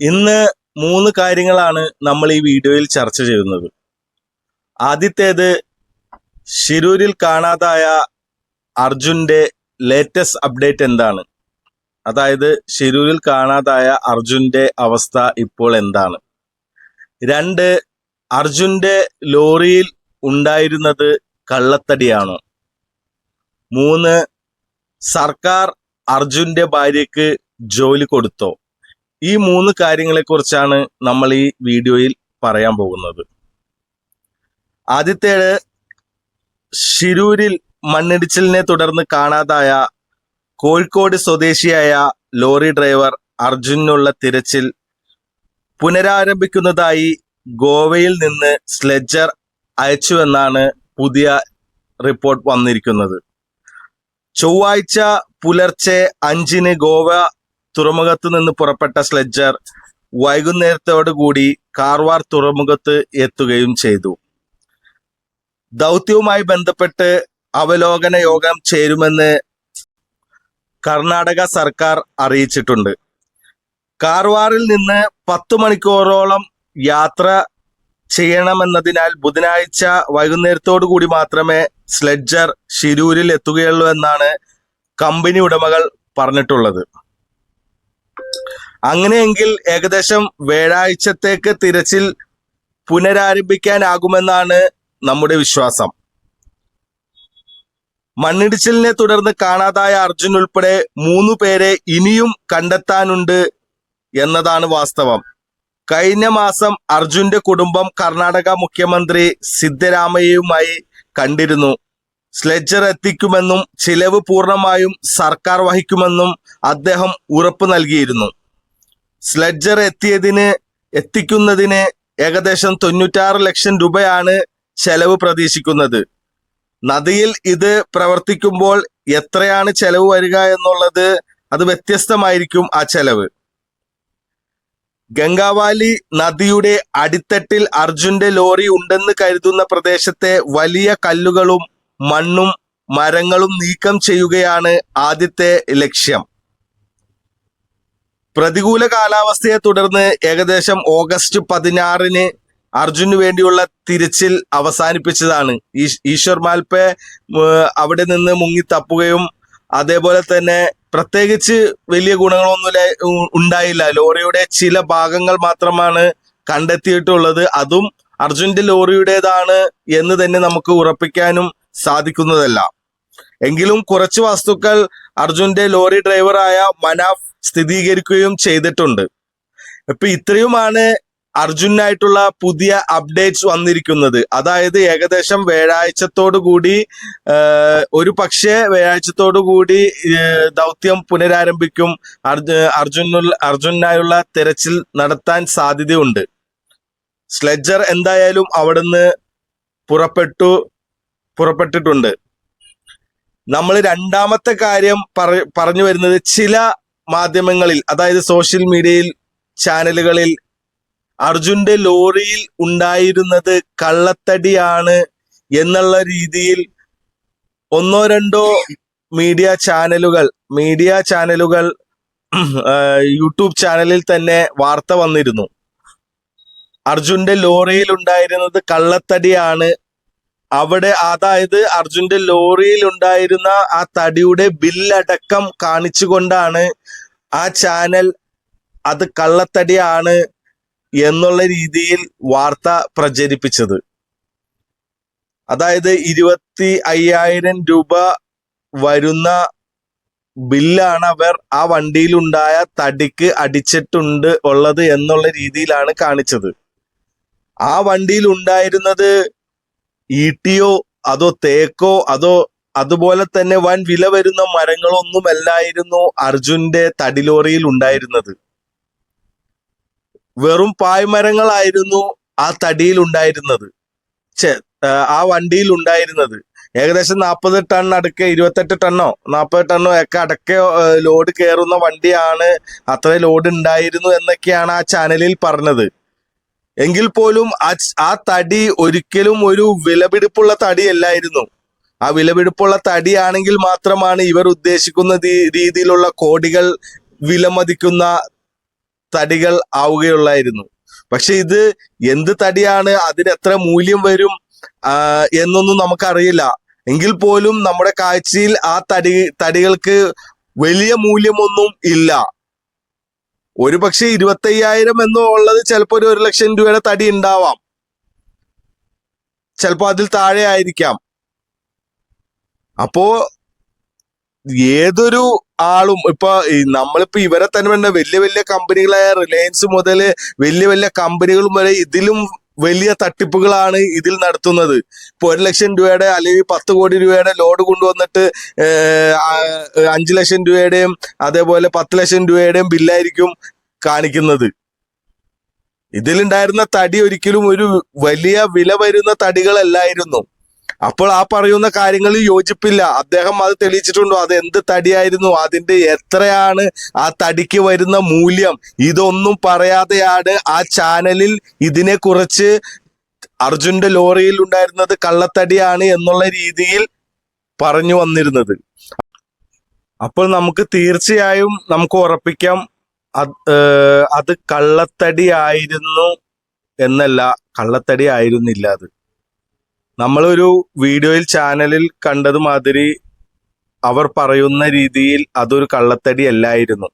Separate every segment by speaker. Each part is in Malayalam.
Speaker 1: ഇന്ന് മൂന്ന് കാര്യങ്ങളാണ് നമ്മൾ ഈ വീഡിയോയിൽ ചർച്ച ചെയ്യുന്നത്. ആദ്യത്തേത്, ശിരൂരിൽ കാണാതായ അർജുന്റെ ലേറ്റസ്റ്റ് അപ്ഡേറ്റ് എന്താണ്? അതായത് ശിരൂരിൽ കാണാതായ അർജുന്റെ അവസ്ഥ ഇപ്പോൾ എന്താണ്? രണ്ട്, അർജുന്റെ ലോറിയിൽ ഉണ്ടായിരുന്നത് കള്ളത്തടിയാണോ? മൂന്ന്, സർക്കാർ അർജുന്റെ ഭാര്യയ്ക്ക് ജോലി കൊടുത്തോ? ഈ മൂന്ന് കാര്യങ്ങളെക്കുറിച്ചാണ് നമ്മൾ ഈ വീഡിയോയിൽ പറയാൻ പോകുന്നത്. ആദ്യത്തേത്, ശിരൂരിൽ മണ്ണിടിച്ചിലിനെ തുടർന്ന് കാണാതായ കോഴിക്കോട് സ്വദേശിയായ ലോറി ഡ്രൈവർ അർജുനുള്ള തിരച്ചിൽ പുനരാരംഭിക്കുന്നതായി ഗോവയിൽ നിന്ന് സ്ലെഡ്ജർ അയച്ചുവെന്നാണ് പുതിയ റിപ്പോർട്ട് വന്നിരിക്കുന്നത്. ചൊവ്വാഴ്ച പുലർച്ചെ 5-ന് ഗോവ തുറമുഖത്ത് നിന്ന് പുറപ്പെട്ട സ്ലെഡ്ജർ വൈകുന്നേരത്തോടുകൂടി കാർവാർ തുറമുഖത്ത് എത്തുകയും ചെയ്തു. ദൗത്യവുമായി ബന്ധപ്പെട്ട് അവലോകന യോഗം ചേരുമെന്ന് കർണാടക സർക്കാർ അറിയിച്ചിട്ടുണ്ട്. കാർവാറിൽ നിന്ന് 10 മണിക്കൂറോളം യാത്ര ചെയ്യണമെന്നതിനാൽ ബുധനാഴ്ച വൈകുന്നേരത്തോടു കൂടി മാത്രമേ സ്ലെഡ്ജർ ശിരൂരിൽ എത്തുകയുള്ളൂ എന്നാണ് കമ്പനി ഉടമകൾ പറഞ്ഞിട്ടുള്ളത്. അങ്ങനെയെങ്കിൽ ഏകദേശം വ്യാഴാഴ്ചത്തേക്ക് തിരച്ചിൽ പുനരാരംഭിക്കാനാകുമെന്നാണ് നമ്മുടെ വിശ്വാസം. മണ്ണിടിച്ചിലിനെ തുടർന്ന് കാണാതായ അർജുൻ ഉൾപ്പെടെ 3 പേരെ ഇനിയും കണ്ടെത്താനുണ്ട് എന്നതാണ് വാസ്തവം. കഴിഞ്ഞ മാസം അർജുന്റെ കുടുംബം കർണാടക മുഖ്യമന്ത്രി സിദ്ധരാമയ്യയുമായി കണ്ടിരുന്നു. സ്ലെഡ്ജർ എത്തിക്കുമെന്നും ചിലവ് പൂർണ്ണമായും സർക്കാർ വഹിക്കുമെന്നും അദ്ദേഹം ഉറപ്പ് നൽകിയിരുന്നു. സ്ലെഡ്ജർ എത്തിക്കുന്നതിന് ഏകദേശം 96 ലക്ഷം രൂപയാണ് ചെലവ് പ്രതീക്ഷിക്കുന്നത്. നദിയിൽ ഇത് പ്രവർത്തിക്കുമ്പോൾ എത്രയാണ് ചെലവ് വരിക എന്നുള്ളത് അത് വ്യത്യസ്തമായിരിക്കും ആ ചെലവ്. ഗംഗാവാലി നദിയുടെ അടിത്തട്ടിൽ അർജുന്റെ ലോറി ഉണ്ടെന്ന് കരുതുന്ന പ്രദേശത്തെ വലിയ കല്ലുകളും മണ്ണും മരങ്ങളും നീക്കം ചെയ്യുകയാണ് ആദ്യത്തെ ലക്ഷ്യം. പ്രതികൂല കാലാവസ്ഥയെ തുടർന്ന് ഏകദേശം ഓഗസ്റ്റ് 16-ന് അർജുനു വേണ്ടിയുള്ള തിരച്ചിൽ അവസാനിപ്പിച്ചതാണ്. ഈശ്വർ മാൽപെ അവിടെ നിന്ന് മുങ്ങി തപ്പുകയും അതേപോലെ തന്നെ പ്രത്യേകിച്ച് വലിയ ഗുണങ്ങളൊന്നും ഉണ്ടായില്ല. ലോറിയുടെ ചില ഭാഗങ്ങൾ മാത്രമാണ് കണ്ടെത്തിയിട്ടുള്ളത്. അതും അർജുന്റെ ലോറിയുടേതാണ് എന്ന് തന്നെ നമുക്ക് ഉറപ്പിക്കാനും സാധിക്കുന്നതല്ല. എങ്കിലും കുറച്ച് വസ്തുക്കൾ അർജുന്റെ ലോറി ഡ്രൈവറായ മനാഫ് സ്ഥിരീകരിക്കുകയും ചെയ്തിട്ടുണ്ട്. ഇപ്പൊ ഇത്രയുമാണ് അർജുനായിട്ടുള്ള പുതിയ അപ്ഡേറ്റ്സ് വന്നിരിക്കുന്നത്. അതായത് ഏകദേശം വ്യാഴാഴ്ചത്തോടു കൂടി വ്യാഴാഴ്ചത്തോടു കൂടി ദൗത്യം പുനരാരംഭിക്കും. അർജുനായുള്ള തെരച്ചിൽ നടത്താൻ സാധ്യതയുണ്ട്. സ്ലെഡ്ജർ എന്തായാലും അവിടുന്ന് പുറപ്പെട്ടിട്ടുണ്ട്. നമ്മൾ രണ്ടാമത്തെ കാര്യം പറഞ്ഞു വരുന്നത്, ചില മാധ്യമങ്ങളിൽ അതായത് സോഷ്യൽ മീഡിയയിൽ ചാനലുകളിൽ അർജുന്റെ ലോറിയിൽ ഉണ്ടായിരുന്നത് കള്ളത്തടിയാണ് എന്നുള്ള രീതിയിൽ ഒന്നോ രണ്ടോ മീഡിയ ചാനലുകൾ യൂട്യൂബ് ചാനലിൽ തന്നെ വാർത്ത വന്നിരുന്നു. അർജുന്റെ ലോറിയിൽ ഉണ്ടായിരുന്നത് കള്ളത്തടിയാണ്. അതായത് അർജുന്റെ ലോറിയിൽ ഉണ്ടായിരുന്ന ആ തടിയുടെ ബില്ലടക്കം കാണിച്ചുകൊണ്ടാണ് ആ ചാനൽ അത് കള്ളത്തടിയാണ് എന്നുള്ള രീതിയിൽ വാർത്ത പ്രചരിപ്പിച്ചത്. അതായത് 25,000 രൂപ വരുന്ന ബില്ലാണ് അവർ ആ വണ്ടിയിലുണ്ടായ തടിക്ക് അടിച്ചിട്ടുണ്ട് ഉള്ളത് എന്നുള്ള രീതിയിലാണ് കാണിച്ചത്. ആ വണ്ടിയിൽ ഉണ്ടായിരുന്നത് ഈട്ടിയോ അതോ തേക്കോ അതോ അതുപോലെ തന്നെ വൻ വില വരുന്ന മരങ്ങളൊന്നുമല്ലായിരുന്നു അർജുന്റെ തടി ലോറിയിൽ ഉണ്ടായിരുന്നത്. വെറും പായ്മരങ്ങളായിരുന്നു ആ തടിയിൽ ഉണ്ടായിരുന്നത്, ആ വണ്ടിയിൽ ഉണ്ടായിരുന്നത്. ഏകദേശം 40 ടൺ അടുക്കെ 28 ടണ്ണോ 40 ടണ്ണോ ഒക്കെ അടക്കെ ലോഡ് കയറുന്ന വണ്ടിയാണ്. അത്ര ലോഡ് ഉണ്ടായിരുന്നു എന്നൊക്കെയാണ് ആ ചാനലിൽ പറഞ്ഞത്. എങ്കിൽ പോലും ആ തടി ഒരിക്കലും ഒരു വിലപിടിപ്പുള്ള തടിയല്ലായിരുന്നു. ആ വിലപിടിപ്പുള്ള തടിയാണെങ്കിൽ മാത്രമാണ് ഇവർ ഉദ്ദേശിക്കുന്ന രീതിയിലുള്ള കോടികൾ വിലമതിക്കുന്ന തടികൾ ആവുകയുള്ളായിരുന്നു. പക്ഷെ ഇത് എന്ത് തടിയാണ്, അതിന് എത്ര മൂല്യം വരും എന്നൊന്നും നമുക്കറിയില്ല. എങ്കിൽ പോലും നമ്മുടെ കാഴ്ചയിൽ ആ തടികൾക്ക് വലിയ മൂല്യമൊന്നും ഇല്ല. ഒരു പക്ഷെ 25,000 എന്നുള്ളത് ചിലപ്പോൾ ഒരു 1,00,000 രൂപയുടെ തടി ഉണ്ടാവാം, ചിലപ്പോ അതിൽ താഴെ ആയിരിക്കാം. അപ്പോ ഏതൊരു ആളും ഇപ്പൊ നമ്മളിപ്പോ ഇവരെ തന്നെ വേണ്ട വലിയ വലിയ കമ്പനികളായ റിലയൻസ് മുതൽ വലിയ വലിയ കമ്പനികൾ വരെ ഇതിലും വലിയ തട്ടിപ്പുകളാണ് ഇതിൽ നടത്തുന്നത്. ഇപ്പൊ 1,00,000 രൂപയുടെ അല്ലെങ്കിൽ 10 കോടി രൂപയുടെ ലോഡ് കൊണ്ടുവന്നിട്ട് 5 ലക്ഷം രൂപയുടെയും അതേപോലെ 10 ലക്ഷം രൂപയുടെയും ബില്ലായിരിക്കും കാണിക്കുന്നത്. ഇതിലുണ്ടായിരുന്ന തടി ഒരിക്കലും ഒരു വലിയ വില വരുന്ന തടികളല്ലായിരുന്നു. അപ്പോൾ ആ പറയുന്ന കാര്യങ്ങളിൽ യോജിപ്പില്ല. അദ്ദേഹം അത് തെളിയിച്ചിട്ടുണ്ടോ, അത് എന്ത് തടിയായിരുന്നു, അതിന്റെ എത്രയാണ് ആ തടിക്ക് വരുന്ന മൂല്യം, ഇതൊന്നും പറയാതെയാണ് ആ ചാനലിൽ ഇതിനെക്കുറിച്ച് അർജുന്റെ ലോറിയിൽ ഉണ്ടായിരുന്നത് കള്ളത്തടിയാണ് എന്നുള്ള രീതിയിൽ പറഞ്ഞു വന്നിരുന്നത്. അപ്പോൾ നമുക്ക് തീർച്ചയായും നമുക്ക് ഉറപ്പിക്കാം അത് കള്ളത്തടി ആയിരുന്നു എന്നല്ല, കള്ളത്തടി ആയിരുന്നില്ല. അത് നമ്മളൊരു വീഡിയോയിൽ ചാനലിൽ കണ്ടത് മാതിരി അവർ പറയുന്ന രീതിയിൽ അതൊരു കള്ളത്തടി അല്ലായിരുന്നു.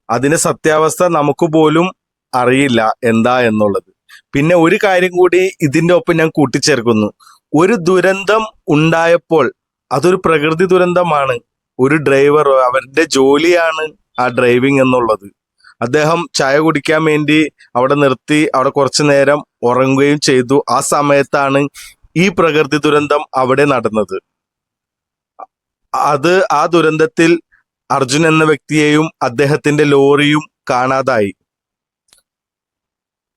Speaker 1: അതിന്റെ സത്യാവസ്ഥ നമുക്ക് പോലും അറിയില്ല എന്താ എന്നുള്ളത്. പിന്നെ ഒരു കാര്യം കൂടി ഇതിന്റെ ഒപ്പം ഞാൻ കൂട്ടിച്ചേർക്കുന്നു. ഒരു ദുരന്തം ഉണ്ടായപ്പോൾ അതൊരു പ്രകൃതി ദുരന്തമാണ്. ഒരു ഡ്രൈവർ, അവരുടെ ജോലിയാണ് ആ ഡ്രൈവിംഗ് എന്നുള്ളത്. അദ്ദേഹം ചായ കുടിക്കാൻ വേണ്ടി അവിടെ നിർത്തി അവിടെ കുറച്ചു നേരം ഉറങ്ങുകയും ചെയ്തു. ആ സമയത്താണ് ഈ പ്രകൃതി ദുരന്തം അവിടെ നടന്നത്. ആ ദുരന്തത്തിൽ അർജുൻ എന്ന വ്യക്തിയെയും അദ്ദേഹത്തിന്റെ ലോറിയും കാണാതായി.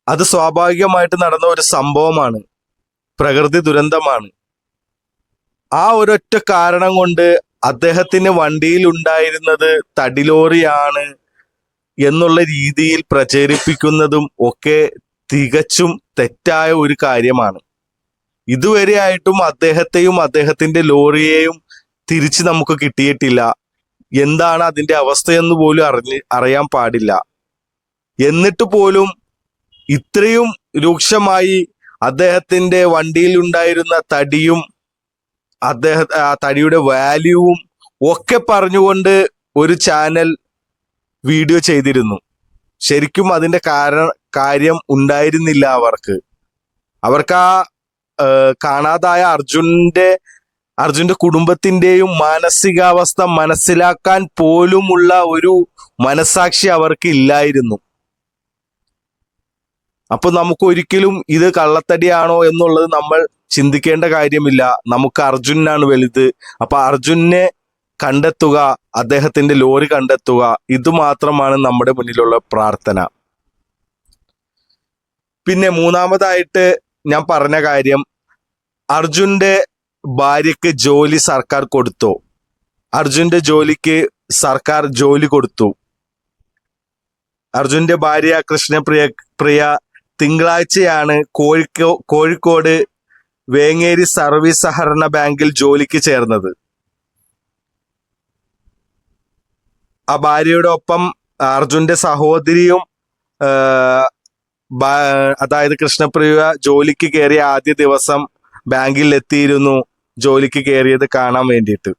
Speaker 1: അത് സ്വാഭാവികമായിട്ട് നടന്ന ഒരു സംഭവമാണ്, പ്രകൃതി ദുരന്തമാണ്. ആ ഒരൊറ്റ കാരണം കൊണ്ട് അദ്ദേഹത്തിന്റെ വണ്ടിയിൽ ഉണ്ടായിരുന്നത് തടിലോറിയാണ് എന്നുള്ള രീതിയിൽ പ്രചരിപ്പിക്കുന്നതും ഒക്കെ തികച്ചും തെറ്റായ ഒരു കാര്യമാണ്. ഇതുവരെയായിട്ടും അദ്ദേഹത്തെയും അദ്ദേഹത്തിന്റെ ലോറിയെയും തിരിച്ച് നമുക്ക് കിട്ടിയിട്ടില്ല. എന്താണ് അതിന്റെ അവസ്ഥയെന്ന് പോലും അറിയാൻ പാടില്ല. എന്നിട്ട് പോലും ഇത്രയും രൂക്ഷമായി അദ്ദേഹത്തിന്റെ വണ്ടിയിൽ ഉണ്ടായിരുന്ന തടിയും ആ തടിയുടെ വാല്യൂവും ഒക്കെ പറഞ്ഞുകൊണ്ട് ഒരു ചാനൽ വീഡിയോ ചെയ്തിരുന്നു. ശരിക്കും അതിന്റെ കാര്യം ഉണ്ടായിരുന്നില്ല അവർക്ക് ആ കാണാതായ അർജുന്റെ കുടുംബത്തിന്റെയും മാനസികാവസ്ഥ മനസ്സിലാക്കാൻ പോലുമുള്ള ഒരു മനസാക്ഷി അവർക്ക് ഇല്ലായിരുന്നു. അപ്പൊ നമുക്ക് ഒരിക്കലും ഇത് കള്ളത്തടിയാണോ എന്നുള്ളത് നമ്മൾ ചിന്തിക്കേണ്ട കാര്യമില്ല. നമുക്ക് അർജുനാണ് വലുത്. അപ്പൊ അർജുനെ കണ്ടെത്തുക, അദ്ദേഹത്തിന്റെ ലോറി കണ്ടെത്തുക, ഇത് മാത്രമാണ് നമ്മുടെ മുന്നിലുള്ള പ്രാർത്ഥന. പിന്നെ മൂന്നാമതായിട്ട് ഞാൻ പറഞ്ഞ കാര്യം, അർജുന്റെ ഭാര്യയ്ക്ക് ജോലി സർക്കാർ കൊടുത്തു. അർജുന്റെ ജോലിക്ക് സർക്കാർ ജോലി കൊടുത്തു. അർജുന്റെ ഭാര്യ കൃഷ്ണപ്രിയ തിങ്കളാഴ്ചയാണ് കോഴിക്കോട് വേങ്ങേരി സർവീസ് സഹകരണ ബാങ്കിൽ ജോലിക്ക് ചേർന്നത്. ആ ഭാര്യയുടെ ഒപ്പം അർജുന്റെ സഹോദരിയും അതായത് കൃഷ്ണപ്രിയ ജോലിക്ക് കയറിയ ആദ്യ ദിവസം ബാങ്കിൽ എത്തിയിരുന്നു, ജോലിക്ക് കയറിയത് കാണാൻ വേണ്ടിയിട്ട്.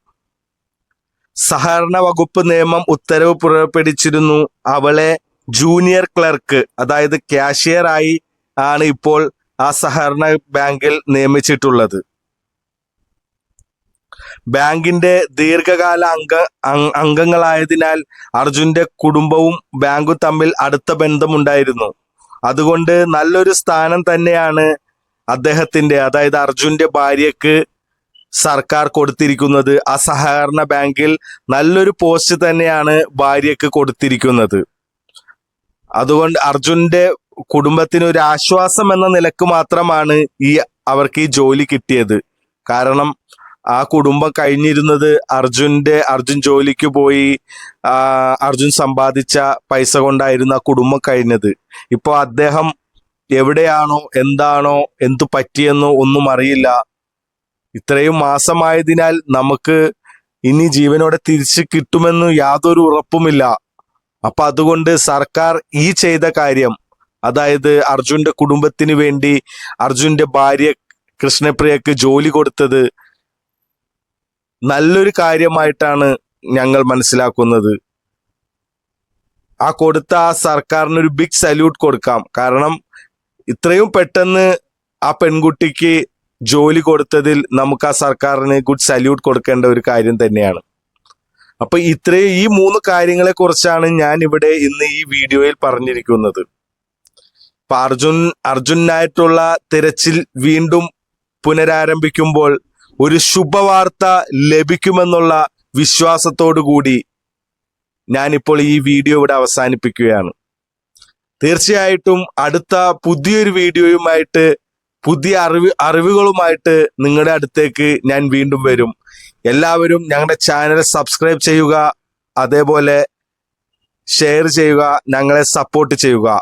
Speaker 1: സഹകരണ വകുപ്പ് നിയമം ഉത്തരവ് പുറപ്പെടുവിച്ചിരുന്നു. അവളെ ജൂനിയർ ക്ലർക്ക്, അതായത് കാഷ്യർ ആയി ആണ് ഇപ്പോൾ ആ സഹകരണ ബാങ്കിൽ നിയമിച്ചിട്ടുള്ളത്. ബാങ്കിന്റെ ദീർഘകാല അംഗങ്ങളായതിനാൽ അർജുന്റെ കുടുംബവും ബാങ്കും തമ്മിൽ അടുത്ത ബന്ധമുണ്ടായിരുന്നു. അതുകൊണ്ട് നല്ലൊരു സ്ഥാനം തന്നെയാണ് അദ്ദേഹത്തിന്റെ, അതായത് അർജുന്റെ ഭാര്യക്ക് സർക്കാർ കൊടുത്തിരിക്കുന്നത്. ആ സഹകരണ ബാങ്കിൽ നല്ലൊരു പോസ്റ്റ് തന്നെയാണ് ഭാര്യക്ക് കൊടുത്തിരിക്കുന്നത്. അതുകൊണ്ട് അർജുന്റെ കുടുംബത്തിന് ഒരു ആശ്വാസം എന്ന നിലക്ക് മാത്രമാണ് അവർക്ക് ഈ ജോലി കിട്ടിയത്. കാരണം ആ കുടുംബം കഴിഞ്ഞിരുന്നത് അർജുൻ ജോലിക്ക് പോയി അർജുൻ സമ്പാദിച്ച പൈസ കൊണ്ടായിരുന്നു ആ കുടുംബം കഴിഞ്ഞത്. ഇപ്പൊ അദ്ദേഹം എവിടെയാണോ എന്താണോ എന്തു പറ്റിയെന്നോ ഒന്നും അറിയില്ല. ഇത്രയും മാസമായതിനാൽ നമുക്ക് ഇനി ജീവനോടെ തിരിച്ച് കിട്ടുമെന്ന് യാതൊരു ഉറപ്പുമില്ല. അപ്പൊ അതുകൊണ്ട് സർക്കാർ ഈ ചെയ്ത കാര്യം, അതായത് അർജുന്റെ കുടുംബത്തിന് വേണ്ടി അർജുന്റെ ഭാര്യ കൃഷ്ണപ്രിയക്ക് ജോലി കൊടുത്തത് നല്ലൊരു കാര്യമായിട്ടാണ് ഞങ്ങൾ മനസ്സിലാക്കുന്നത്. ആ കൊടുത്ത ആ സർക്കാരിന് ഒരു ബിഗ് സല്യൂട്ട് കൊടുക്കാം. കാരണം ഇത്രയും പെട്ടെന്ന് ആ പെൺകുട്ടിക്ക് ജോലി കൊടുത്തതിൽ നമുക്ക് ആ സർക്കാരിന് ഗുഡ് സല്യൂട്ട് കൊടുക്കേണ്ട ഒരു കാര്യം തന്നെയാണ്. അപ്പൊ ഈ 3 കാര്യങ്ങളെ കുറിച്ചാണ് ഞാൻ ഇവിടെ ഇന്ന് ഈ വീഡിയോയിൽ പറഞ്ഞിരിക്കുന്നത്. ഇപ്പൊ അർജുനായിട്ടുള്ള തിരച്ചിൽ വീണ്ടും പുനരാരംഭിക്കുമ്പോൾ ഒരു ശുഭവാർത്ത ലഭിക്കുമെന്നുള്ള വിശ്വാസത്തോടു കൂടി ഞാനിപ്പോൾ ഈ വീഡിയോ ഇവിടെ അവസാനിപ്പിക്കുകയാണ്. തീർച്ചയായിട്ടും അടുത്ത പുതിയൊരു വീഡിയോയുമായിട്ട്, പുതിയ അറിവുകളുമായിട്ട് നിങ്ങളുടെ അടുത്തേക്ക് ഞാൻ വീണ്ടും വരും. എല്ലാവരും ഞങ്ങളുടെ ചാനൽ സബ്സ്ക്രൈബ് ചെയ്യുക, അതേപോലെ ഷെയർ ചെയ്യുക, ഞങ്ങളെ സപ്പോർട്ട് ചെയ്യുക.